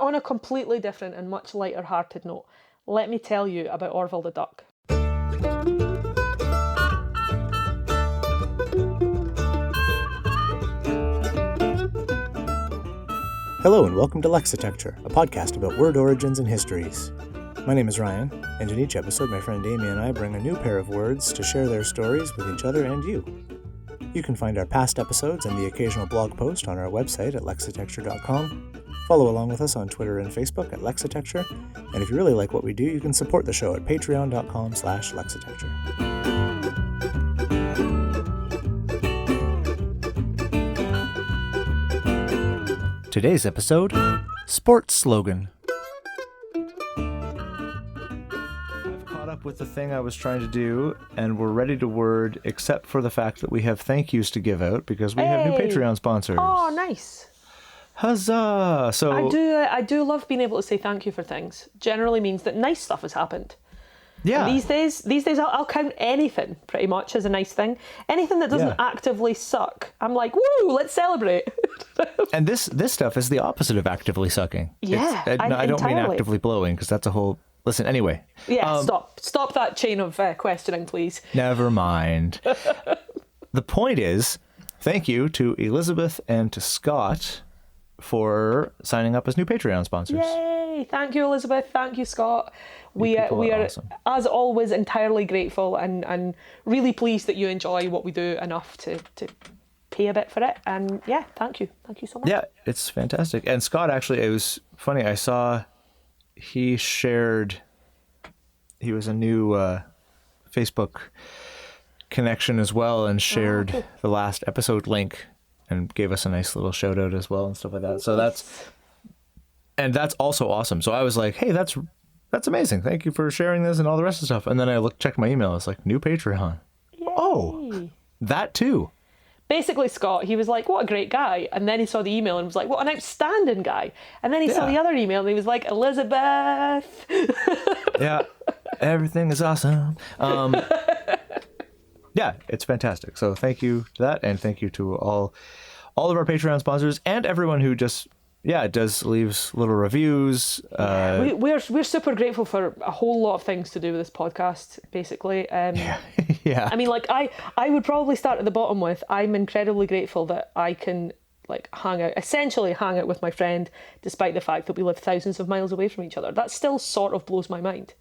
on a completely different and much lighter-hearted note, let me tell you about Orville the Duck. Hello and welcome to Lexitecture, a podcast about word origins and histories. My name is Ryan, and in each episode my friend Amy and I bring a new pair of words to share their stories with each other and you. You can find our past episodes and the occasional blog post on our website at lexitecture.com. Follow along with us on Twitter and Facebook at Lexitecture, and if you really like what we do, you can support the show at patreon.com/lexitecture. Today's episode, Sports Slogan. I've caught up with the thing I was trying to do, and we're ready to word, except for the fact that we have thank yous to give out because we have new Patreon sponsors. Oh, nice. Huzzah! So I do love being able to say thank you for things. Generally means that nice stuff has happened. yeah, And these days I'll count anything pretty much as a nice thing. Anything that doesn't actively suck, I'm like, woo, let's celebrate. and this stuff is the opposite of actively sucking. Yeah, I don't mean entirely. actively blowing because that's a whole. Listen, anyway. Yeah, stop that chain of questioning, please. Never mind. The point is, thank you to Elizabeth and to Scott for signing up as new Patreon sponsors. Yay! Thank you, Elizabeth. Thank you, Scott. We are awesome. as always, entirely grateful and really pleased that you enjoy what we do enough to pay a bit for it. And yeah, thank you. Thank you so much. Yeah, it's fantastic. And Scott, actually, it was funny. I saw he shared, he was a new Facebook connection as well and shared the last episode link and gave us a nice little shout out as well and stuff like that. So that's also awesome. So I was like, hey, that's amazing. Thank you for sharing this and all the rest of the stuff. And then I checked my email. It's like, new Patreon. Yay. Oh, that too. Basically, Scott, he was like, what a great guy. And then he saw the email and was like, what an outstanding guy. And then he saw the other email and he was like, Elizabeth. Yeah, everything is awesome. Yeah, it's fantastic. So thank you to that, and thank you to all of our Patreon sponsors and everyone who just leaves little reviews. We're super grateful for a whole lot of things to do with this podcast, basically. Yeah. I mean, like I would probably start at the bottom with, I'm incredibly grateful that I can essentially hang out with my friend, despite the fact that we live thousands of miles away from each other. That still sort of blows my mind.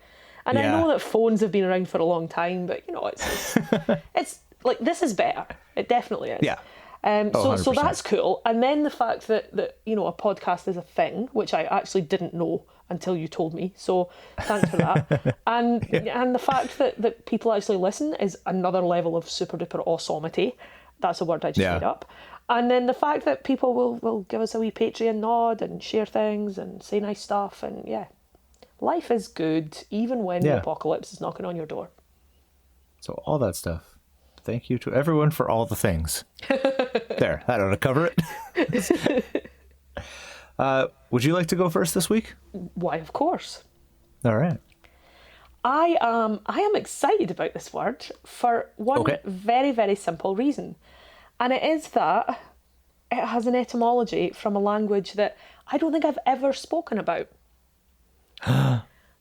And I know that phones have been around for a long time, but it's like, this is better. It definitely is. Yeah. So that's cool. And then the fact that a podcast is a thing, which I actually didn't know until you told me. So thanks for that. And the fact that people actually listen is another level of super duper awesomity. That's a word I just made up. And then the fact that people will give us a wee Patreon nod and share things and say nice stuff, and life is good, even when the apocalypse is knocking on your door. So all that stuff. Thank you to everyone for all the things. There, that ought to cover it. Would you like to go first this week? Why, of course. All right. I am excited about this word for one very, very simple reason. And it is that it has an etymology from a language that I don't think I've ever spoken about.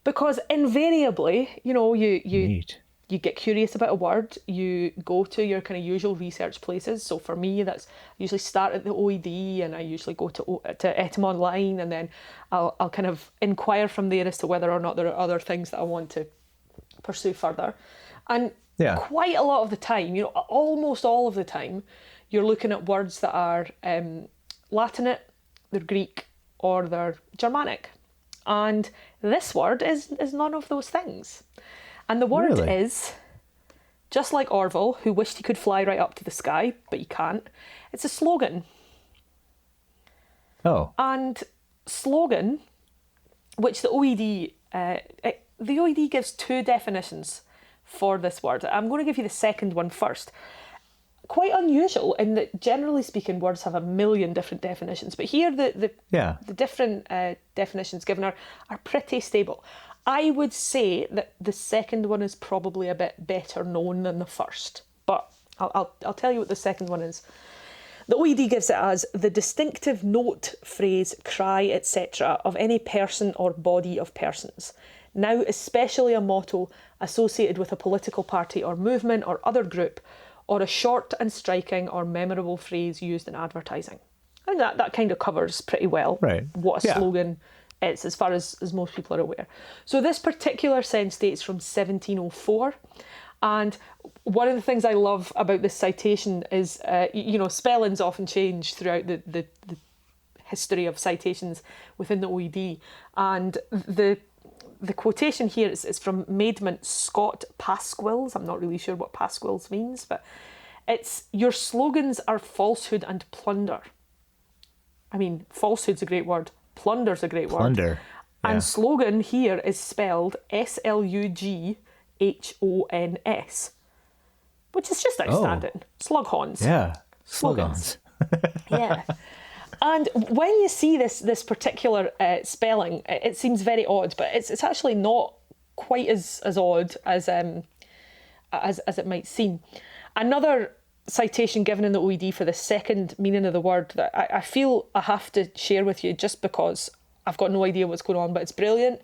Because invariably, you get curious about a word, you go to your kind of usual research places. So for me, that's I usually start at the OED, and I usually go to Etym Online, and then I'll kind of inquire from there as to whether or not there are other things that I want to pursue further. And quite a lot of the time, almost all of the time, you're looking at words that are Latinate, they're Greek, or they're Germanic. And this word is none of those things. And the word is, just like Orville, who wished he could fly right up to the sky, but he can't, it's a slogan. Oh. And slogan, which the OED gives two definitions for this word. I'm going to give you the second one first. Quite unusual in that, generally speaking, words have a million different definitions, but here the different definitions given are pretty stable. I would say that the second one is probably a bit better known than the first, but I'll tell you what the second one is. The OED gives it as the distinctive note, phrase, cry, etc. of any person or body of persons. Now especially a motto associated with a political party or movement or other group, or a short and striking or memorable phrase used in advertising. And that kind of covers pretty well what a slogan is, as far as most people are aware. So this particular sentence dates from 1704. And one of the things I love about this citation is, spellings often change throughout the history of citations within the OED. And the quotation here is from Maidment Scot Pasquills. I'm not really sure what Pasquills means, but it's, your slogans are falsehood and plunder. I mean, falsehood's a great word. Plunder's a great word. Plunder. Yeah. And slogan here is spelled Slughons, which is just outstanding. Slughons. Yeah. Slogans. Yeah. And when you see this particular spelling, it seems very odd, but it's actually not quite as odd as it might seem. Another citation given in the OED for the second meaning of the word that I feel I have to share with you, just because I've got no idea what's going on, but it's brilliant.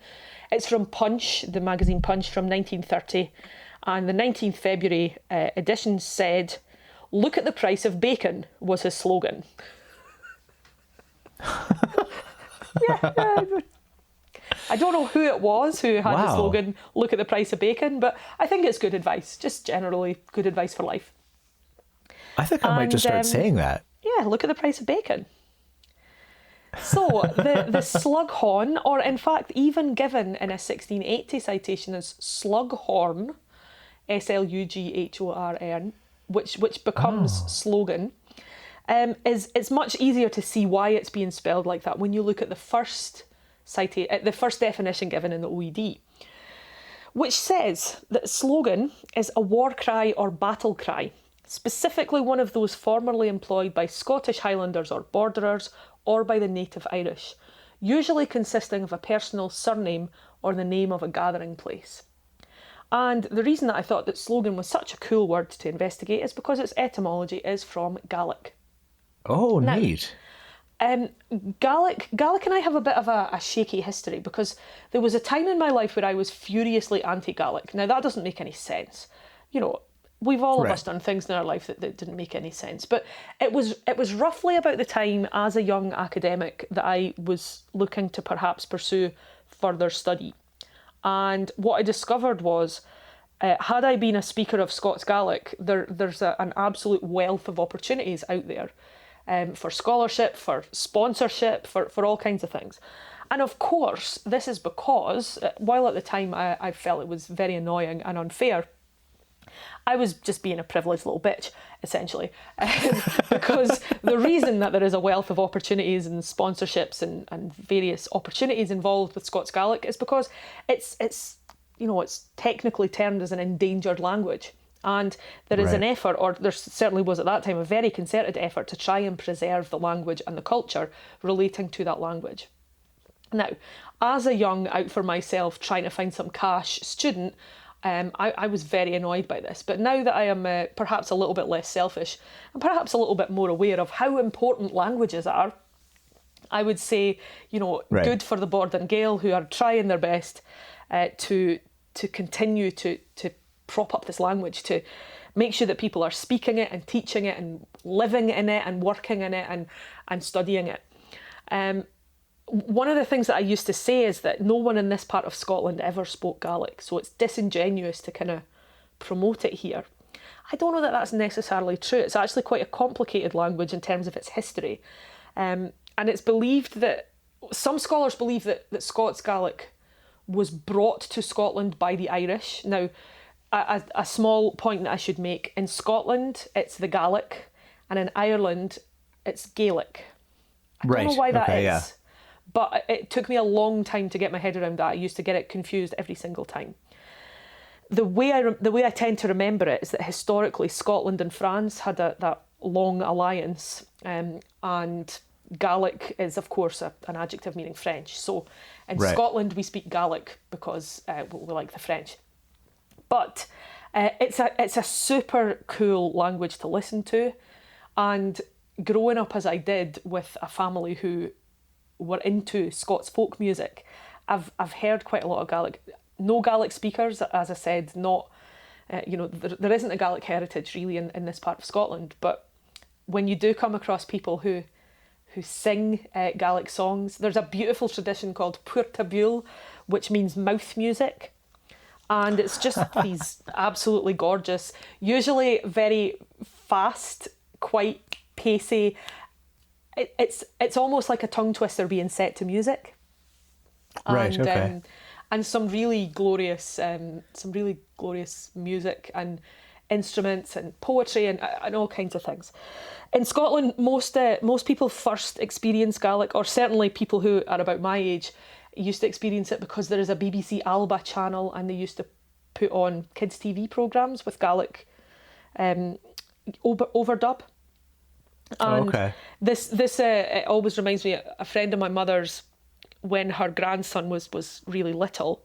It's from Punch, the magazine Punch, from 1930, and the 19th February edition said, "Look at the price of bacon," was his slogan. I don't know who it was who had the slogan, "Look at the price of bacon," but I think it's good advice, just generally good advice for life. I think I might just start saying that. Yeah, look at the price of bacon. So the slughorn, or in fact even given in a 1680 citation as slughorn, Slughorn, which becomes slogan, it's much easier to see why it's being spelled like that when you look at the first definition given in the OED, which says that slogan is a war cry or battle cry, specifically one of those formerly employed by Scottish Highlanders or Borderers or by the native Irish, usually consisting of a personal surname or the name of a gathering place. And the reason that I thought that slogan was such a cool word to investigate is because its etymology is from Gaelic. Oh, neat. Gaelic and I have a bit of a shaky history, because there was a time in my life where I was furiously anti-Gaelic. Now, that doesn't make any sense. We've all of us done things in our life that didn't make any sense. But it was roughly about the time as a young academic that I was looking to perhaps pursue further study. And what I discovered was, had I been a speaker of Scots Gaelic, there's an absolute wealth of opportunities out there for scholarship, for sponsorship, for all kinds of things. And of course, this is because, while at the time I felt it was very annoying and unfair, I was just being a privileged little bitch, essentially. Because the reason that there is a wealth of opportunities and sponsorships and various opportunities involved with Scots Gaelic is because it's technically termed as an endangered language. And there is an effort, or there certainly was at that time, a very concerted effort to try and preserve the language and the culture relating to that language. Now, as a young out for myself trying to find some cash student, I was very annoyed by this. But now that I am perhaps a little bit less selfish and perhaps a little bit more aware of how important languages are, I would say, good for the Bord and Gael, who are trying their best to continue to prop up this language, to make sure that people are speaking it and teaching it and living in it and working in it and studying it. One of the things that I used to say is that no one in this part of Scotland ever spoke Gaelic, so it's disingenuous to kind of promote it here. I don't know that that's necessarily true. It's actually quite a complicated language in terms of its history. And it's believed that, some scholars believe that Scots Gaelic was brought to Scotland by the Irish. Now, a small point that I should make, in Scotland, it's the Gaelic, and in Ireland, it's Gaelic. I don't know why that is. Yeah. But it took me a long time to get my head around that. I used to get it confused every single time. The way I tend to remember it is that historically Scotland and France had that long alliance, and Gaelic is, of course, an adjective meaning French. So in Scotland we speak Gaelic because we like the French. But it's a super cool language to listen to, and growing up as I did with a family who were into Scots folk music, I've heard quite a lot of Gaelic. No Gaelic speakers, as I said, not, there isn't a Gaelic heritage really in this part of Scotland, but when you do come across people who sing Gaelic songs, there's a beautiful tradition called Puirtabule, which means mouth music. And it's just these absolutely gorgeous, usually very fast, quite pacey. It's almost like a tongue twister being set to music. Right. Okay. And some really glorious music and instruments and poetry and all kinds of things. In Scotland, most people first experience Gaelic, or certainly people who are about my age, used to experience it because there is a BBC Alba channel, and they used to put on kids' TV programmes with Gaelic overdub. And this it always reminds me, a friend of my mother's, when her grandson was really little,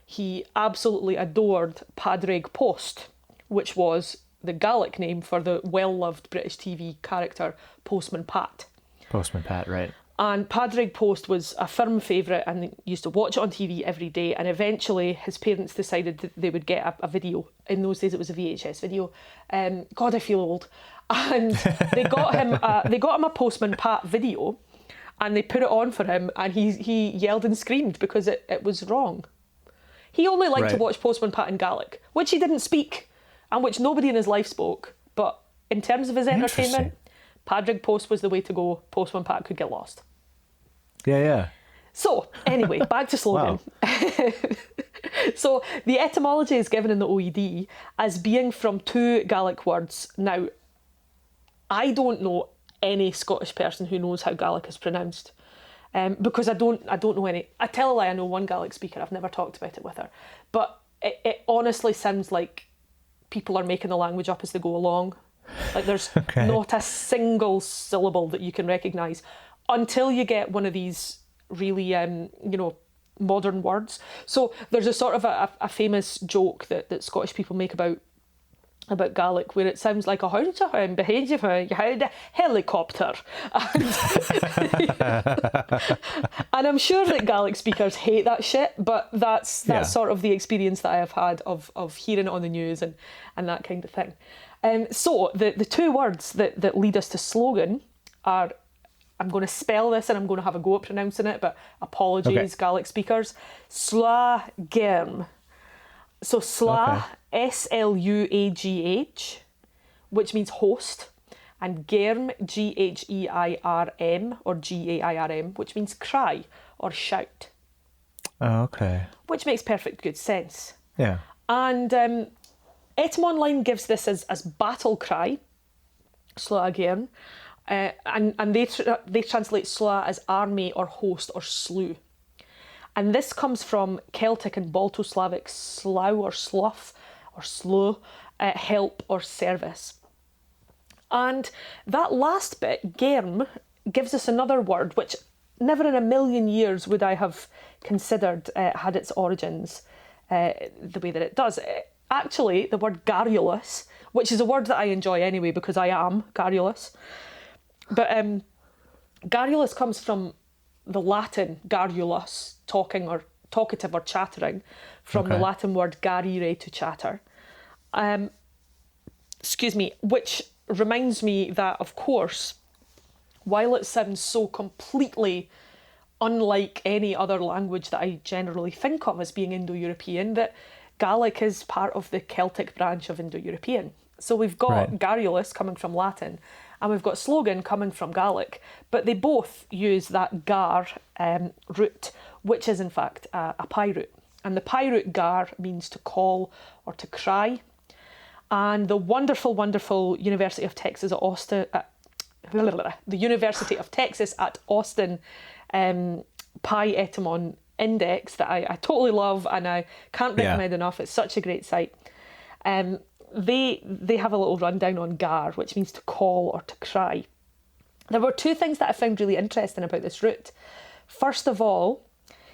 he absolutely adored Padraig Post, which was the Gaelic name for the well-loved British TV character Postman Pat. Postman Pat, right. And Padraig Post was a firm favourite, and they used to watch it on TV every day, and eventually his parents decided that they would get a video. In those days it was a VHS video. God, I feel old. And they got him a Postman Pat video, and they put it on for him, and he yelled and screamed because it was wrong. He only liked to watch Postman Pat in Gaelic, which he didn't speak, and which nobody in his life spoke. But in terms of his entertainment, Padraig Post was the way to go. Postman Pat could get lost. Yeah. So, anyway, back to Slogan. So, the etymology is given in the OED as being from two Gaelic words. Now, I don't know any Scottish person who knows how Gaelic is pronounced, because I don't know any. I tell a lie, I know one Gaelic speaker. I've never talked about it with her, but it honestly sounds like people are making the language up as they go along. Like there's not a single syllable that you can recognise until you get one of these really modern words. So there's a sort of a famous joke that Scottish people make about Gaelic, where it sounds like a hound behind you had a helicopter. And I'm sure that Gaelic speakers hate that shit, but that's sort of the experience that I have had of hearing it on the news and that kind of thing. So the two words that lead us to Slogan are, I'm going to spell this and I'm going to have a go at pronouncing it, but apologies, Gaelic speakers. Slogan. So Sla, Sluagh, which means host, and Germ, Gheirm, or Gairm, which means cry or shout. Oh, okay. Which makes perfect good sense. Yeah. And Etym Online gives this as battle cry, Sluagh, and they translate Sla as army or host or slew. And this comes from Celtic and Balto-Slavic slough or slough or slow, help or service. And that last bit, germ, gives us another word which never in a million years would I have considered had its origins the way that it does. Actually, the word garrulous, which is a word that I enjoy anyway because I am garrulous, but garrulous comes from the Latin garrulus, talking or talkative or chattering, from the Latin word garire, to chatter. Which reminds me that, of course, while it sounds so completely unlike any other language that I generally think of as being Indo-European, that Gaelic is part of the Celtic branch of Indo-European. So we've got garrulus coming from Latin, and we've got slogan coming from Gaelic, but they both use that gar root, which is in fact a PIE root. And the PIE root gar means to call or to cry. And the wonderful, wonderful University of Texas at Austin, the University of Texas at Austin PIE Etymon Index that I totally love and I can't recommend enough. It's such a great site. They have a little rundown on gar, which means to call or to cry. There were two things that I found really interesting about this root. First of all,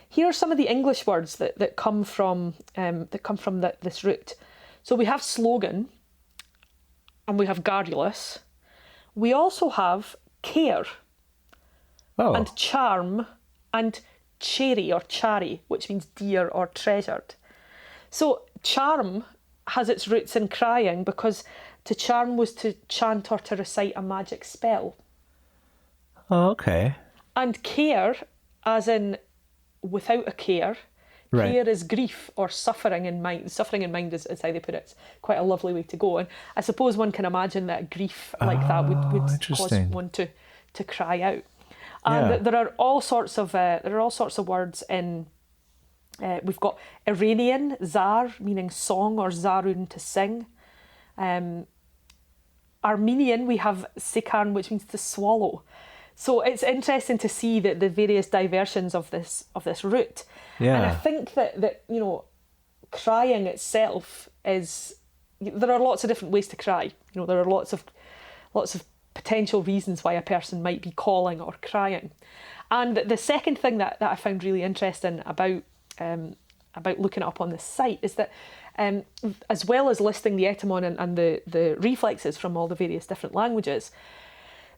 here are some of the English words that come from this root. So we have slogan, and we have garrulous. We also have care, Oh. and charm, and chary or chary, which means dear or treasured. So charm has its roots in crying, because to charm was to chant or to recite a magic spell. Oh, okay. And care, as in without a care, Right. care is grief or suffering in mind. Suffering in mind is how they put it. It's quite a lovely way to go. And I suppose one can imagine that grief like that would cause interesting. one to cry out. And Yeah. there are all sorts of words in. We've got Iranian, zar, meaning song, or zarun, to sing. Armenian, we have sikarn, which means to swallow. So it's interesting to see that the various diversions of this root. Yeah. And I think that crying itself is, there are lots of different ways to cry. There are lots of potential reasons why a person might be calling or crying. And the second thing that I found really interesting about looking it up on this site is that as well as listing the etymon and the reflexes from all the various different languages,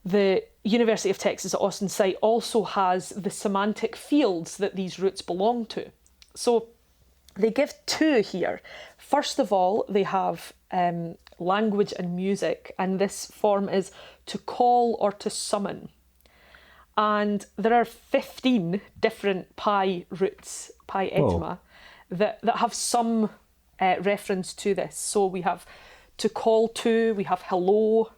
the University of Texas at Austin site also has the semantic fields that these roots belong to. So they give two here. First of all, they have language and music, and this form is to call or to summon. And there are 15 different pi roots, pi etyma, that have some reference to this. So we have to call to, we have hello,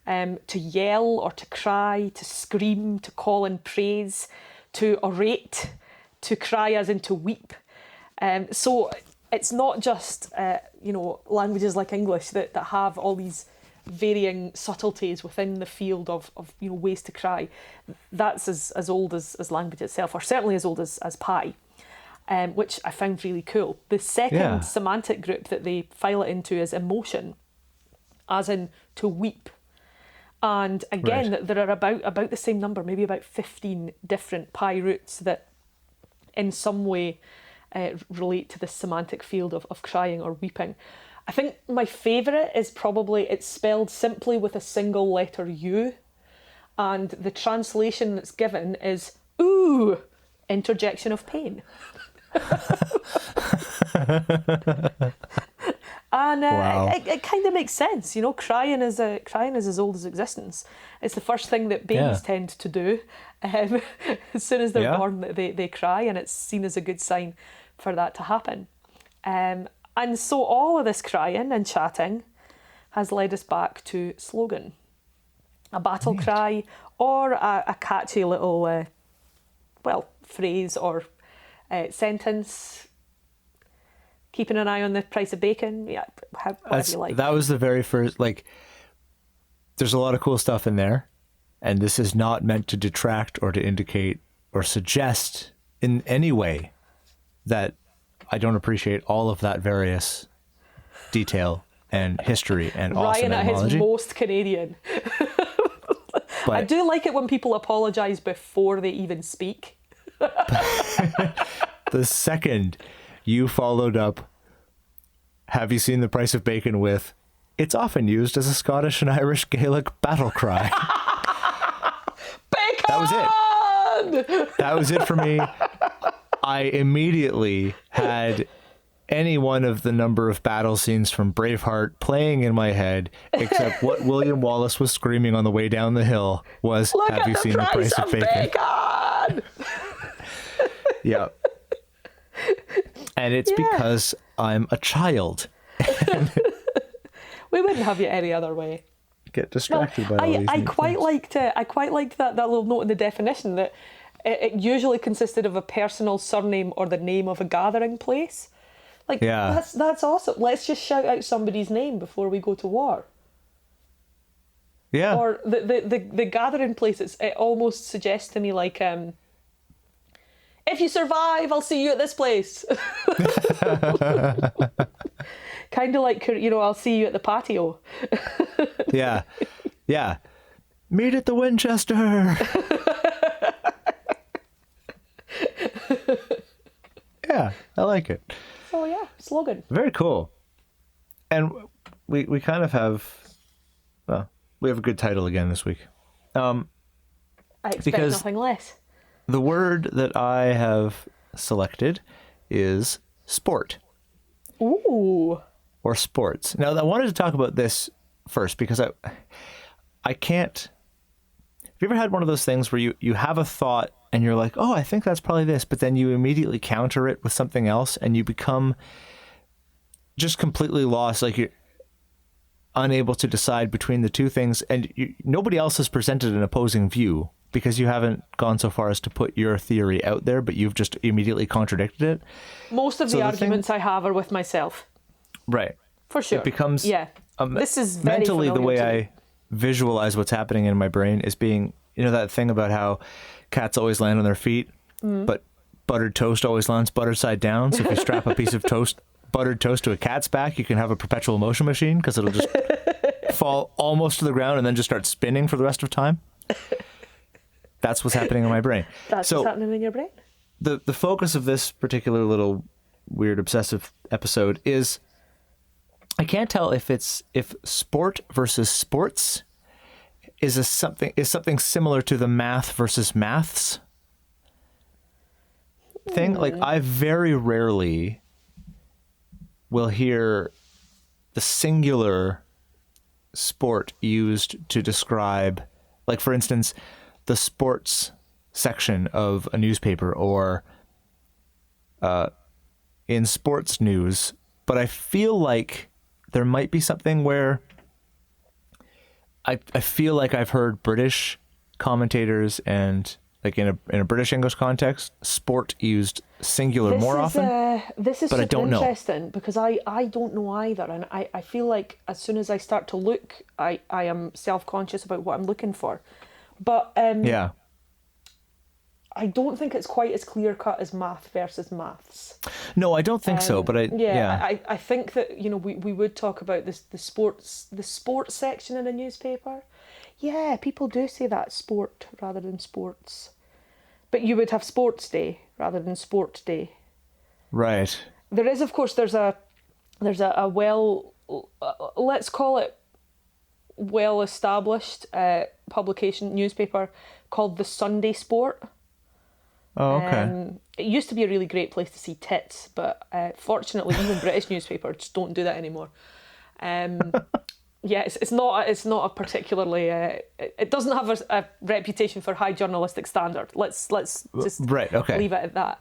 to yell or to cry, to scream, to call in praise, to orate, to cry as in to weep. So it's not just languages like English that have all these varying subtleties within the field of ways to cry. That's as old as language itself, or certainly as old as Pi, which I found really cool. The second semantic group that they file it into is emotion, as in to weep. And again, there are about the same number, maybe about 15 different Pi roots that in some way relate to the semantic field of crying or weeping. I think my favourite is probably, it's spelled simply with a single letter U, and the translation that's given is ooh, interjection of pain. And wow. it kind of makes sense, crying is as old as existence. It's the first thing that babies tend to do. As soon as they're born, they cry, and it's seen as a good sign for that to happen. And so all of this crying and chatting has led us back to Slogan, a battle cry, or a catchy little, phrase or sentence. Keeping an eye on the price of bacon, whatever you like. That was the very first, there's a lot of cool stuff in there, and this is not meant to detract or to indicate or suggest in any way that I don't appreciate all of that various detail and history and awesome Ryan at etymology. his most Canadian. But I do like it when people apologise before they even speak. the second you followed up, have you seen the price of bacon with, it's often used as a Scottish and Irish Gaelic battle cry. Bacon! That was it for me. I immediately had any one of the number of battle scenes from Braveheart playing in my head, except what William Wallace was screaming on the way down the hill was, Look have you seen the price of bacon? Yeah. And it's because I'm a child. We wouldn't have you any other way. Get distracted by all these I new quite liked that little note in the definition that it usually consisted of a personal surname or the name of a gathering place. That's awesome. Let's just shout out somebody's name before we go to war. Yeah. Or the gathering place, it almost suggests to me like, if you survive, I'll see you at this place. Kind of like, I'll see you at the patio. Yeah. Yeah. Meet at the Winchester. Yeah, I like it. So yeah, Slogan. Very cool. And we kind of have, we have a good title again this week. I expect Because nothing less. the word that I have selected is sport. Ooh. Or sports. Now, I wanted to talk about this first because I can't. Have you ever had one of those things where you have a thought and you're like, oh, I think that's probably this, but then you immediately counter it with something else and you become just completely lost, like you're unable to decide between the two things, and nobody else has presented an opposing view because you haven't gone so far as to put your theory out there, but you've just immediately contradicted it. Most of the arguments I have are with myself. Right. For sure. It becomes this is very mentally the way to me. I visualize what's happening in my brain is being, that thing about how cats always land on their feet, but buttered toast always lands buttered side down. So if you strap a piece of buttered toast to a cat's back, you can have a perpetual motion machine because it'll just fall almost to the ground and then just start spinning for the rest of time. That's what's happening in my brain. That's what's happening in your brain. The focus of this particular little weird obsessive episode is, I can't tell if sport versus sports is something similar to the math versus maths thing. Like, I very rarely will hear the singular sport used to describe, like, for instance, the sports section of a newspaper or in sports news. But I feel like there might be something where I feel like I've heard British commentators and, like, in a British English context, sport used singular more often. This is but I don't know. interesting because I don't know either, and I feel like as soon as I start to look, I am self-conscious about what I'm looking for. But yeah. I don't think it's quite as clear-cut as math versus maths. No, I don't think so, but I think that, we would talk about the sports section in a newspaper. Yeah, people do say that, sport rather than sports. But you would have sports day rather than sport day. Right. There is, of course, there's a let's call it well-established publication newspaper called the Sunday Sport. Oh, okay. It used to be a really great place to see tits, but fortunately, even British newspapers don't do that anymore. Yeah, it's not a particularly. It doesn't have a reputation for high journalistic standard. Let's just right. Okay. Leave it at that.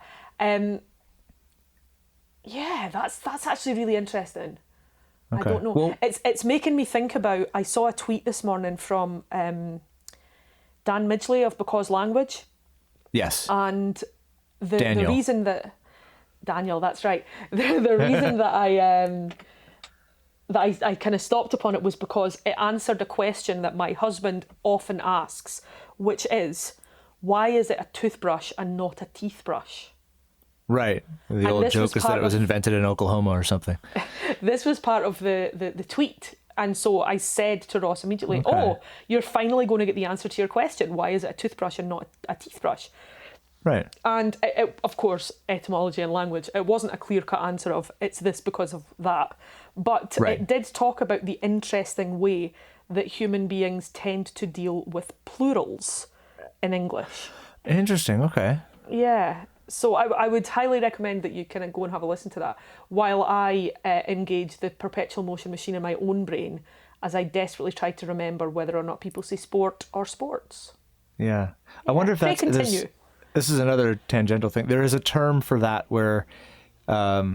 Yeah, that's actually really interesting. Okay. I don't know. Well, it's making me think about. I saw a tweet this morning from Dan Midgley of Because Language. Yes. And the reason that Daniel, that's right. The reason that I kind of stopped upon it was because it answered a question that my husband often asks, which is, why is it a toothbrush and not a teeth brush? Right. The old joke is that it was invented in Oklahoma or something. This was part of the tweet. And so I said to Ross immediately, oh, you're finally going to get the answer to your question. Why is it a toothbrush and not a teeth brush? Right. And it, of course, etymology and language, it wasn't a clear-cut answer of it's this because of that. But it did talk about the interesting way that human beings tend to deal with plurals in English. Interesting. Okay. Yeah. So I would highly recommend that you kind of go and have a listen to that while I engage the perpetual motion machine in my own brain as I desperately try to remember whether or not people say sport or sports. Yeah. I wonder if that's... This is another tangential thing. There is a term for that where a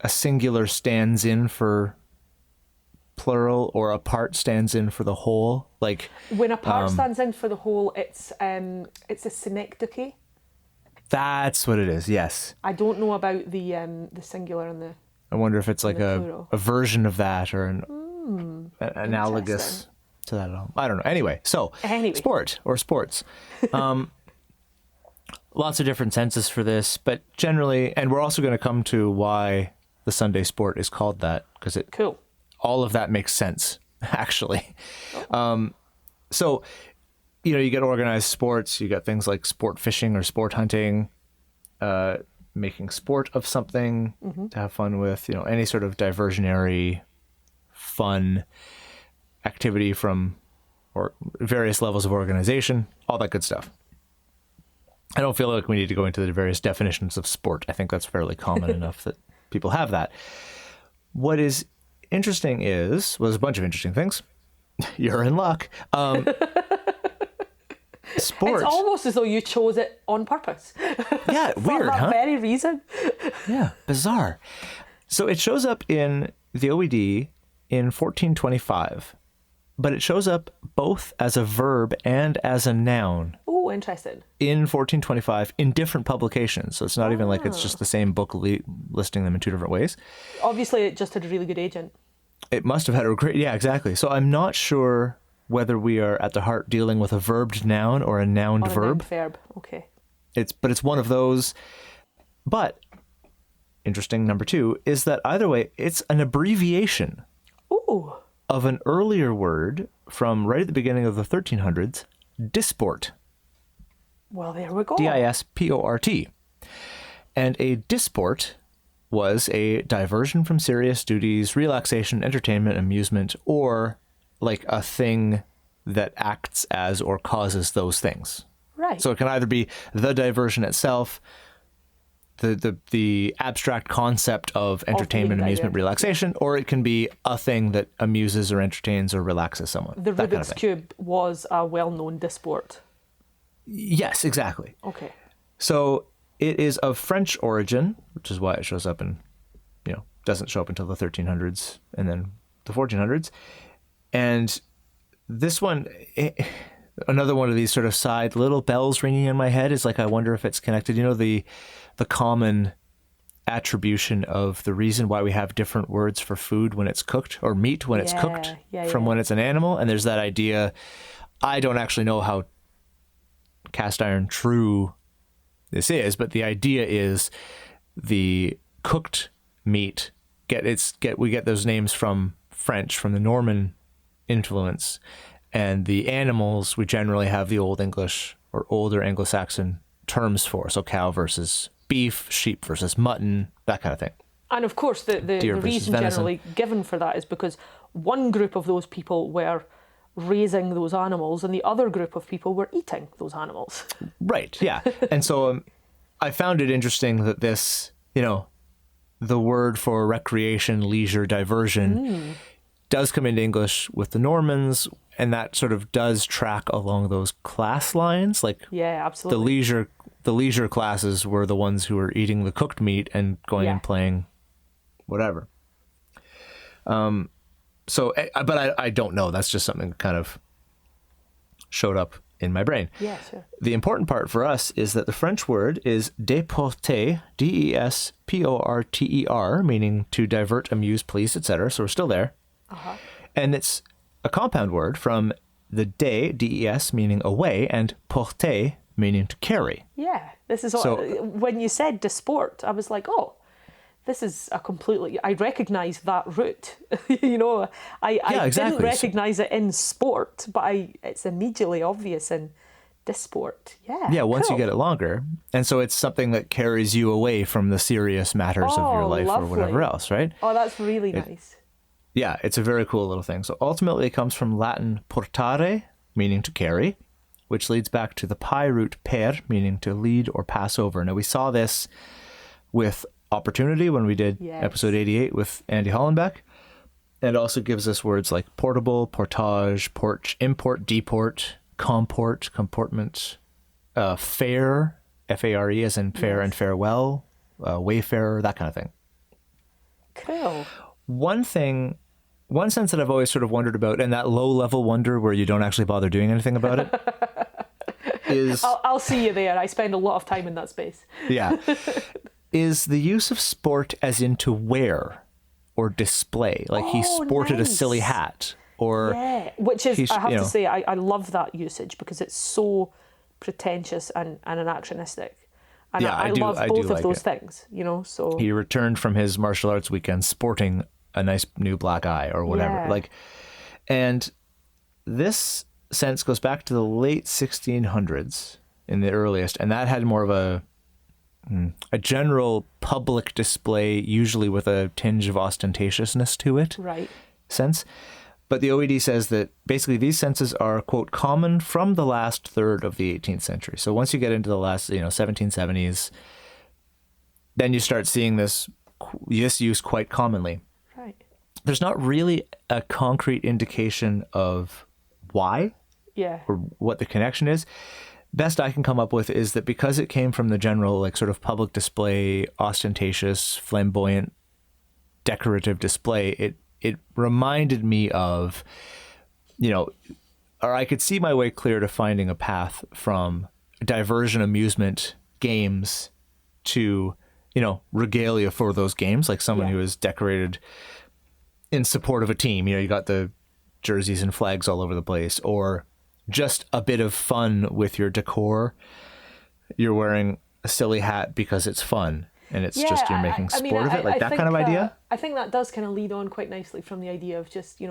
singular stands in for plural or a part stands in for the whole. Like when a part stands in for the whole, it's a synecdoche. That's what it is. Yes. I don't know about the singular and the. I wonder if it's like a version of that or an analogous to that at all. I don't know. Anyway, sport or sports. Lots of different senses for this, but generally, and we're also going to come to why the Sunday Sport is called that because all of that makes sense actually. So. You get organized sports, you got things like sport fishing or sport hunting, making sport of something to have fun with, any sort of diversionary, fun activity from or various levels of organization, all that good stuff. I don't feel like we need to go into the various definitions of sport. I think that's fairly common enough that people have that. What is interesting is, well, there's a bunch of interesting things. You're in luck. Sport. It's almost as though you chose it on purpose. Yeah, weird, For that huh? very reason. Yeah, bizarre. So it shows up in the OED in 1425, but it shows up both as a verb and as a noun Oh, interesting. in 1425 in different publications. So it's not even like it's just the same book listing them in two different ways. Obviously, it just had a really good agent. It must have had a great, yeah, exactly. So I'm not sure whether we are at the heart dealing with a verbed noun or a nouned Or a verb. noun verb. Okay. But it's one of those. But interesting number 2 is that either way, it's an abbreviation Ooh. of an earlier word from right at the beginning of the 1300s, disport. Well, there we go. Disport. And a disport was a diversion from serious duties, relaxation, entertainment, amusement, or like a thing that acts as or causes those things. Right. So it can either be the diversion itself, the abstract concept of entertainment, amusement, relaxation, or it can be a thing that amuses or entertains or relaxes someone. The that Rubik's kind of thing. Cube was a well-known disport. Yes, exactly. Okay. So it is of French origin, which is why it shows up in, doesn't show up until the 1300s and then the 1400s. And this one, another one of these sort of side little bells ringing in my head is like, I wonder if it's connected. The common attribution of the reason why we have different words for food when it's cooked or meat when it's cooked from when it's an animal. And there's that idea. I don't actually know how cast iron true this is, but the idea is the cooked meat we get those names from French, from the Norman influence, and the animals we generally have the Old English or older Anglo-Saxon terms for. So cow versus beef, sheep versus mutton, that kind of thing. And of course, the reason generally given for that is because one group of those people were raising those animals and the other group of people were eating those animals. Right, yeah. And so I found it interesting that this, the word for recreation, leisure, diversion does come into English with the Normans, and that sort of does track along those class lines. Like, yeah, absolutely. The leisure classes were the ones who were eating the cooked meat and going and playing whatever. So, but I don't know. That's just something that kind of showed up in my brain. Yeah, sure. The important part for us is that the French word is déporter, D-E-S-P-O-R-T-E-R, meaning to divert, amuse, please, etc. So we're still there. Uh-huh. And it's a compound word from the de, D-E-S, meaning away, and porter, meaning to carry. Yeah, this is when you said disport, I was like, oh, this is I recognise that root. I didn't recognise it in sport, but it's immediately obvious in disport. Yeah. Yeah, once cool. you get it longer. And so it's something that carries you away from the serious matters of your life or whatever else, right? Oh, that's really nice. Yeah, it's a very cool little thing. So ultimately it comes from Latin portare, meaning to carry, which leads back to the PIE root per, meaning to lead or pass over. Now we saw this with opportunity when we did episode 88 with Andy Hollenbeck, and also gives us words like portable, portage, porch, import, deport, comport, comportment, fare, F-A-R-E as in fair and farewell, wayfarer, that kind of thing. Cool. One sense that I've always sort of wondered about, and that low level wonder where you don't actually bother doing anything about it, is... I'll see you there. I spend a lot of time in that space. Yeah. Is the use of sport as in to wear or display. Like he sported a silly hat. Or which is, I have to say, I love that usage because it's so pretentious and anachronistic. And I love both of those things, so... He returned from his martial arts weekend sporting a nice new black eye or whatever. Yeah. And this sense goes back to the late 1600s in the earliest, and that had more of a general public display, usually with a tinge of ostentatiousness to it. Right. Sense. But the OED says that basically these senses are, quote, common from the last third of the 18th century. So once you get into the last, 1770s, then you start seeing this use quite commonly. Right. There's not really a concrete indication of why or what the connection is. Best I can come up with is that because it came from the general, like, sort of public display, ostentatious, flamboyant, decorative display, it reminded me of, or I could see my way clear to finding a path from diversion, amusement, games to, regalia for those games, like someone who is decorated in support of a team. You got the jerseys and flags all over the place, or just a bit of fun with your decor. You're wearing a silly hat because it's fun, and it's just you're making sport of it, like that kind of idea. I think that does kind of lead on quite nicely from the idea of just,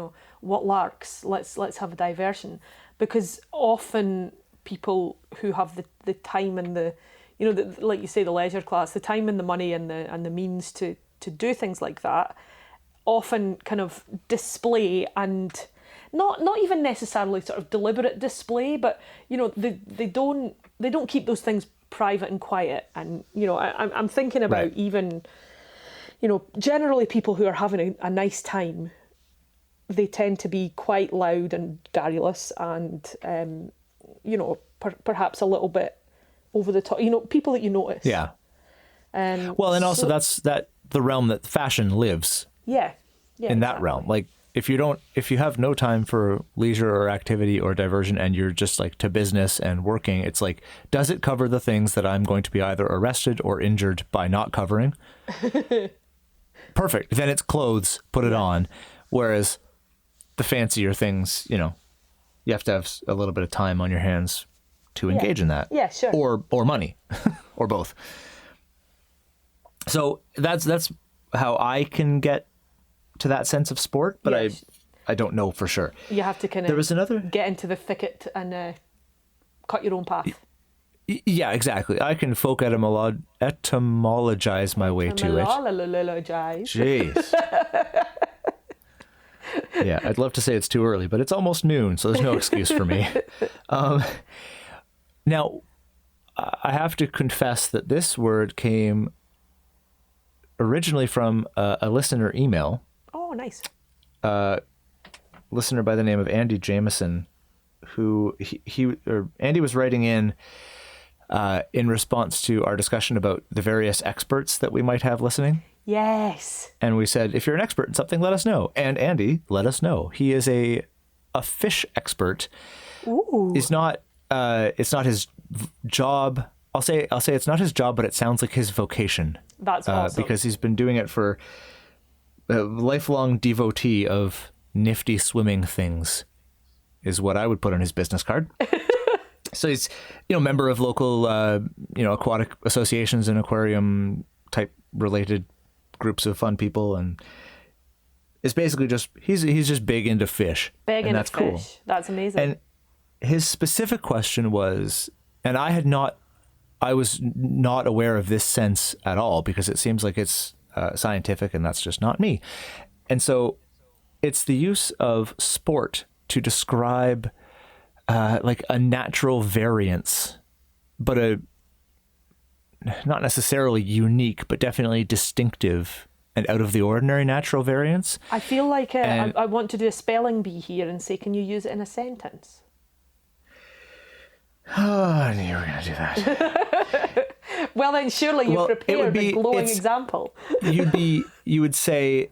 what larks, let's have a diversion, because often people who have the time and the, like you say, the leisure class, the time and the money and the means to do things like that, often kind of display, and not even necessarily sort of deliberate display, but they don't keep those things private and quiet. And I'm thinking about even generally people who are having a nice time, they tend to be quite loud and garrulous and perhaps a little bit over the top, people that you notice. Well, and also that's the realm that fashion lives in that realm. Like, if you have no time for leisure or activity or diversion, and you're just like to business and working, it's like, does it cover the things that I'm going to be either arrested or injured by not covering? Perfect. Then it's clothes, put it on. Whereas the fancier things, you have to have a little bit of time on your hands to engage in that. Yeah, sure. Or money, or both. So that's how I can get to that sense of sport, but I don't know for sure. You have to kind of get into the thicket and cut your own path. Yeah, exactly. I can folk etymologize my way to it. Jeez. Yeah, I'd love to say it's too early, but it's almost noon, so there's no excuse for me. Now, I have to confess that this word came originally from a listener email. Oh, nice. Listener by the name of Andy Jameson, who Andy was writing in response to our discussion about the various experts that we might have listening. Yes. And we said, if you're an expert in something, let us know. And Andy let us know. He is a fish expert. Ooh. It's not his job. I'll say it's not his job, but it sounds like his vocation. That's awesome. Because he's been doing it for a lifelong devotee of nifty swimming things, is what I would put on his business card. So he's, member of local, aquatic associations and aquarium type related groups of fun people, and it's basically just he's just big into fish. And that's cool. That's amazing. And his specific question was, and I was not aware of this sense at all, because it seems like it's scientific, and that's just not me. And so it's the use of sport to describe like a natural variance, but not necessarily unique, but definitely distinctive and out of the ordinary natural variance. I feel like I want to do a spelling bee here and say, can you use it in a sentence? Oh, I knew you were going to do that. Well, then surely you've prepared a glowing example. You would say,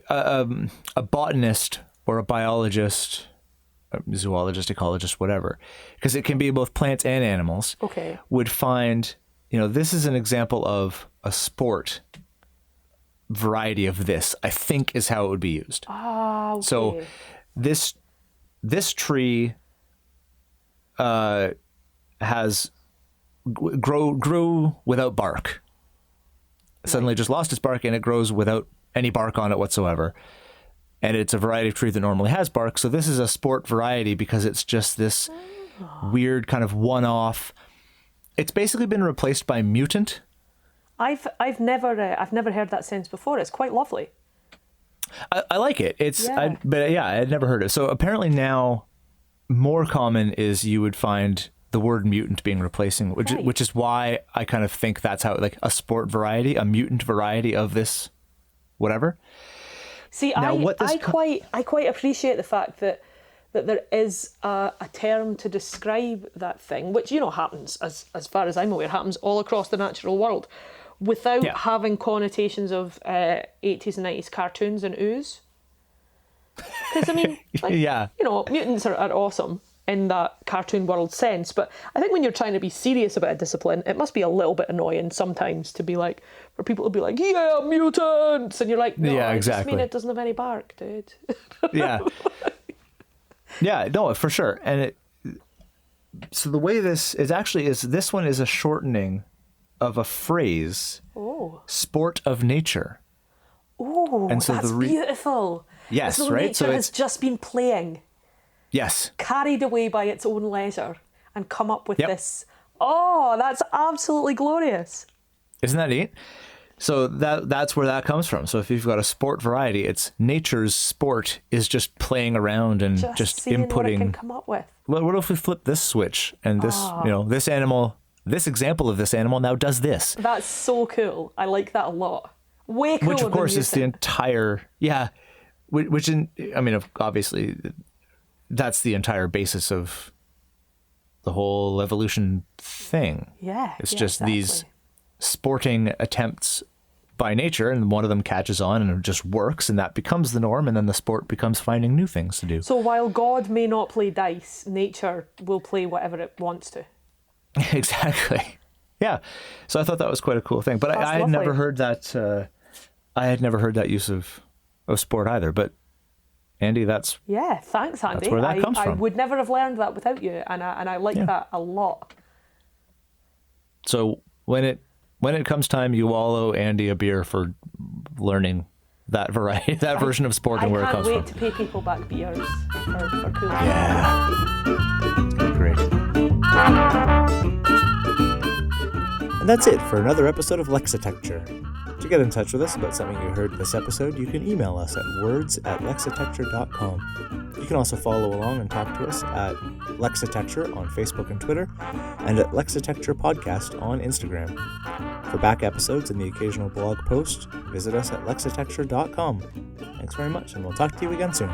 a botanist or a biologist, a zoologist, ecologist, whatever, because it can be both plants and animals, would find, this is an example of a sport variety of this, I think is how it would be used. Ah, okay. So this tree grew without bark. Suddenly just lost its bark, and it grows without any bark on it whatsoever. And it's a variety of tree that normally has bark. So this is a sport variety because it's just this weird kind of one-off. It's basically been replaced by mutant. I've never heard that sense before. It's quite lovely. I like it. It's, Yeah. but yeah, I had never heard it. So apparently now more common is you would find the word mutant being replacing, Right. which is why I kind of think that's how, like, a sport variety, a mutant variety of this, whatever. See, Now, I quite appreciate the fact that there is a term to describe that thing, which, you know, happens, as far as I'm aware, happens all across the natural world, without having connotations of 80s and 90s cartoons and ooze. Because, I mean, like, Yeah. you know, mutants are awesome in that cartoon world sense, but I think when you're trying to be serious about a discipline, it must be a little bit annoying sometimes to be like, for people to be like, yeah, mutants, and you're like, no, Yeah, I just exactly. mean it doesn't have any bark, dude. Yeah. Yeah, no, for sure. And so the way this is actually is, this one is a shortening of a phrase, sport of nature. Oh, And so that's beautiful. Yes, as though right? nature So has just been playing, yes. carried away by its own leisure, and come up with this. Oh, that's absolutely glorious. Isn't that neat? So that's where that comes from. So if you've got a sport variety, it's nature's sport is just playing around and just seeing inputting. what it can come up with. What if we flip this switch and this, you know, this animal, this example of this animal now does this? That's so cool. I like that a lot. Way cooler. Which of course than is the entire, which I mean, obviously that's the entire basis of the whole evolution thing. Yeah. It's yeah, just exactly. these sporting attempts by nature, and one of them catches on and it just works, and that becomes the norm, and then the sport becomes finding new things to do. So while God may not play dice, nature will play whatever it wants to. Exactly. Yeah. So I thought that was quite a cool thing, but I had never heard that. I had never heard that use of sport either. But Andy, that's thanks, Andy. That's where that comes from. I would never have learned that without you, and I like that a lot. So when it comes time, you all owe Andy a beer for learning that variety, that version of sport, and where it comes from. I can't wait to pay people back beers for cool. Yeah. Great. And that's it for another episode of Lexitecture. To get in touch with us about something you heard in this episode, you can email us at words@lexitecture.com. You can also follow along and talk to us at Lexitecture on Facebook and Twitter, and at Lexitecture Podcast on Instagram. For back episodes and the occasional blog post, visit us at lexitecture.com. Thanks very much, and we'll talk to you again soon.